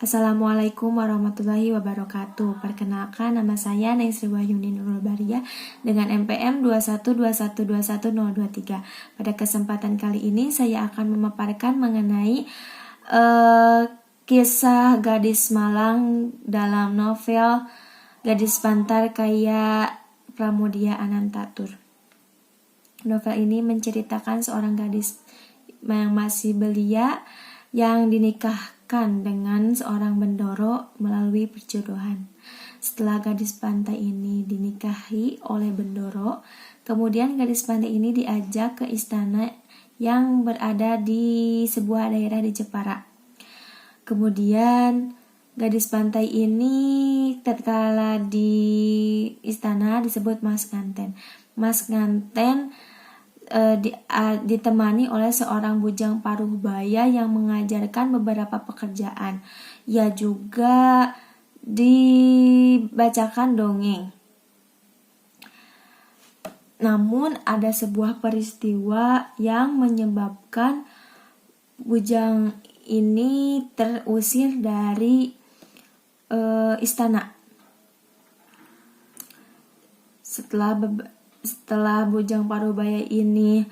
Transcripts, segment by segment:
Assalamualaikum warahmatullahi wabarakatuh. Perkenalkan, nama saya Naisri Wahyuni Nurul Baria dengan NPM 212121023. Pada kesempatan kali ini saya akan memaparkan mengenai kisah gadis Malang dalam novel Gadis Pantar Karya Pramudia Anantatur. Novel ini menceritakan seorang gadis yang masih belia yang dinikahkan dengan seorang Bendoro melalui perjodohan. Setelah gadis pantai ini dinikahi oleh Bendoro, kemudian gadis pantai ini diajak ke istana yang berada di sebuah daerah di Jepara. Kemudian gadis pantai ini tatkala di istana disebut Mas Nganten. Mas Nganten ditemani oleh seorang bujang paruhbaya yang mengajarkan beberapa pekerjaan. Ia juga dibacakan dongeng. Namun ada sebuah peristiwa yang menyebabkan bujang ini terusir dari istana. Setelah bujang paruhbaya ini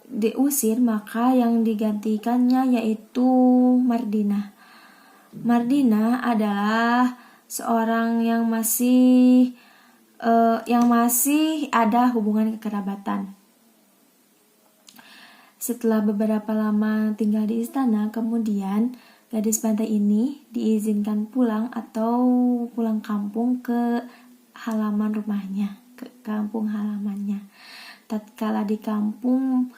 diusir, maka yang digantikannya yaitu Mardinah. Mardinah adalah seorang yang masih ada hubungan kekerabatan. Setelah beberapa lama tinggal di istana, kemudian gadis pantai ini diizinkan pulang atau pulang kampung ke halaman rumahnya, ke kampung halamannya. Tatkala di kampung,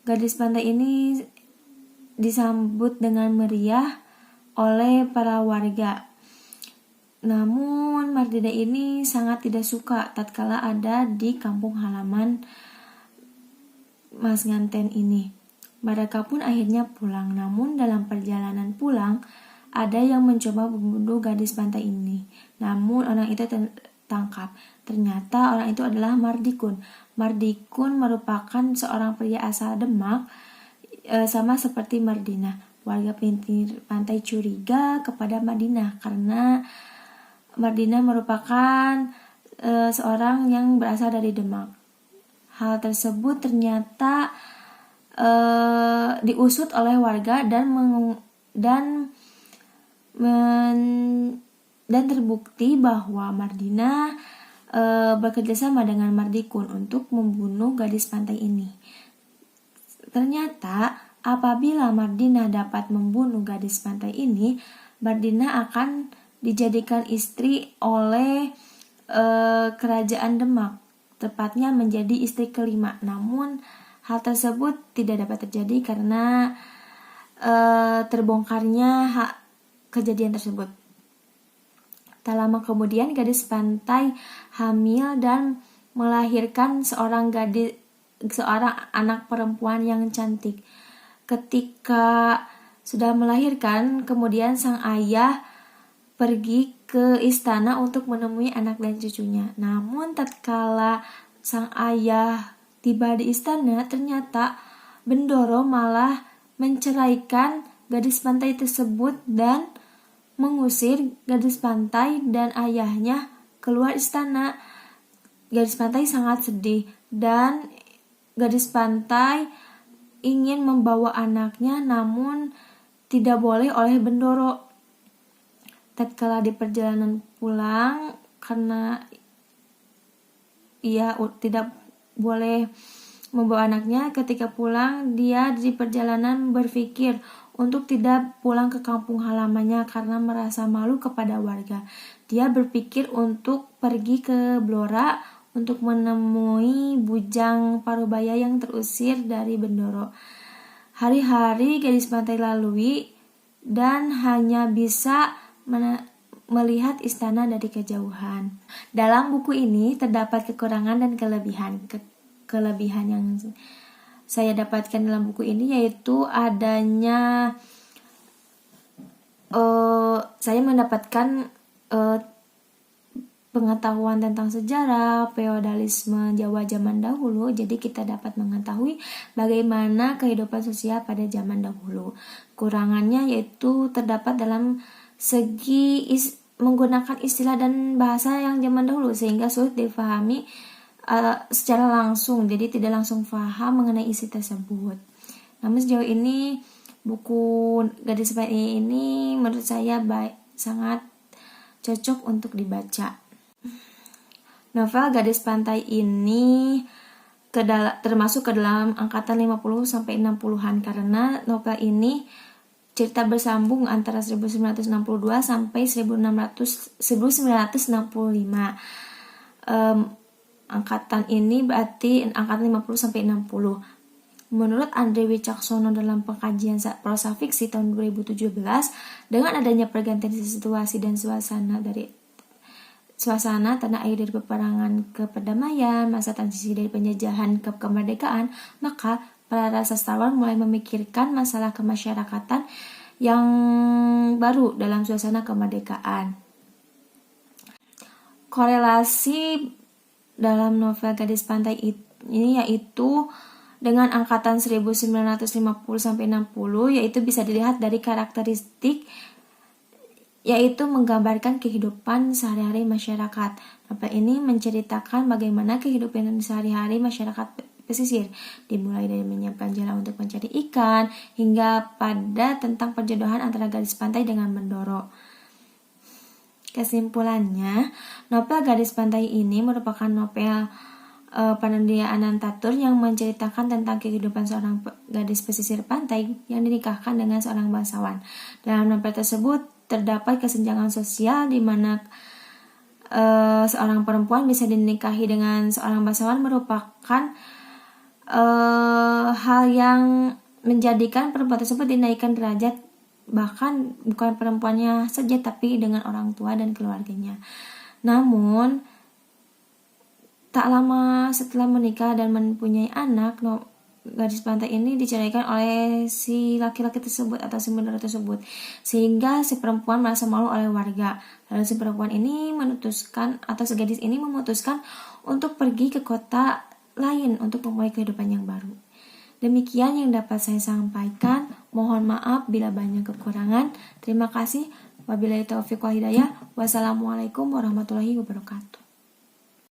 gadis pantai ini disambut dengan meriah oleh para warga. Namun Mardinah ini sangat tidak suka tatkala ada di kampung halaman Mas Nganten ini. Mereka pun akhirnya pulang. Namun dalam perjalanan pulang, ada yang mencoba membunuh gadis pantai ini. Namun orang itu tangkap. Ternyata orang itu adalah Mardikun. Mardikun merupakan seorang pria asal Demak, sama seperti Mardinah. Warga pinggir pantai curiga kepada Mardinah karena Mardinah merupakan seorang yang berasal dari Demak. Hal tersebut ternyata diusut oleh warga dan terbukti bahwa Mardinah bekerjasama dengan Mardikun untuk membunuh gadis pantai ini. Ternyata apabila Mardinah dapat membunuh gadis pantai ini, Mardinah akan dijadikan istri oleh kerajaan Demak, tepatnya menjadi istri kelima. Namun hal tersebut tidak dapat terjadi karena terbongkarnya kejadian tersebut. Tak lama kemudian gadis pantai hamil dan melahirkan seorang anak perempuan yang cantik. Ketika sudah melahirkan, kemudian sang ayah pergi ke istana untuk menemui anak dan cucunya. Namun tatkala sang ayah tiba di istana, ternyata Bendoro malah menceraikan gadis pantai tersebut dan mengusir gadis pantai dan ayahnya keluar istana. Gadis pantai sangat sedih dan gadis pantai ingin membawa anaknya, namun tidak boleh oleh Bendoro. Tatkala di perjalanan pulang, karena ia tidak boleh membawa anaknya, ketika pulang dia di perjalanan berpikir untuk tidak pulang ke kampung halamannya karena merasa malu kepada warga. Dia berpikir untuk pergi ke Blora untuk menemui bujang paruhbaya yang terusir dari Bendoro. Hari-hari gadis pantai lalui dan hanya bisa melihat istana dari kejauhan. Dalam buku ini terdapat kekurangan dan kelebihan. Kelebihan yang saya dapatkan dalam buku ini yaitu adanya saya mendapatkan pengetahuan tentang sejarah feodalisme Jawa zaman dahulu. Jadi kita dapat mengetahui bagaimana kehidupan sosial pada zaman dahulu. Kurangannya yaitu terdapat dalam segi menggunakan istilah dan bahasa yang zaman dahulu sehingga sulit dipahami secara langsung, jadi tidak langsung paham mengenai isi tersebut. Namun sejauh ini buku Gadis Pantai ini menurut saya sangat cocok untuk dibaca. Novel Gadis Pantai ini termasuk ke dalam angkatan 50 sampai 60-an karena novel ini cerita bersambung antara 1962 sampai 1965. Angkatan ini berarti angkatan 50 sampai 60. Menurut Andre Wicaksono dalam pengkajian prosa fiksi tahun 2017, dengan adanya pergantian situasi dan suasana tanah air dari peperangan ke perdamaian, masa transisi dari penjajahan ke kemerdekaan, maka para sastrawan mulai memikirkan masalah kemasyarakatan yang baru dalam suasana kemerdekaan. Korelasi dalam novel Gadis Pantai ini yaitu dengan angkatan 1950 sampai 60, yaitu bisa dilihat dari karakteristik yaitu menggambarkan kehidupan sehari-hari masyarakat. Novel ini menceritakan bagaimana kehidupan sehari-hari masyarakat pesisir, dimulai dari menyiapkan jala untuk mencari ikan hingga pada tentang perjodohan antara gadis pantai dengan Mendoro. Kesimpulannya, novel Gadis Pantai ini merupakan novel Panandia Anantatur yang menceritakan tentang kehidupan seorang gadis pesisir pantai yang dinikahkan dengan seorang bangsawan. Dalam novel tersebut terdapat kesenjangan sosial di mana seorang perempuan bisa dinikahi dengan seorang bangsawan merupakan hal yang menjadikan perempuan tersebut dinaikkan derajat, bahkan bukan perempuannya saja tapi dengan orang tua dan keluarganya. Namun tak lama setelah menikah dan mempunyai anak, gadis pantai ini diceraikan oleh si laki-laki tersebut atau si Mendoro tersebut, sehingga si perempuan merasa malu oleh warga. Lalu si perempuan ini memutuskan atau si gadis ini memutuskan untuk pergi ke kota lain untuk memulai kehidupan yang baru. Demikian yang dapat saya sampaikan. Mohon maaf bila banyak kekurangan. Terima kasih. Wabillahi taufiq wal hidayah. Wassalamualaikum warahmatullahi wabarakatuh.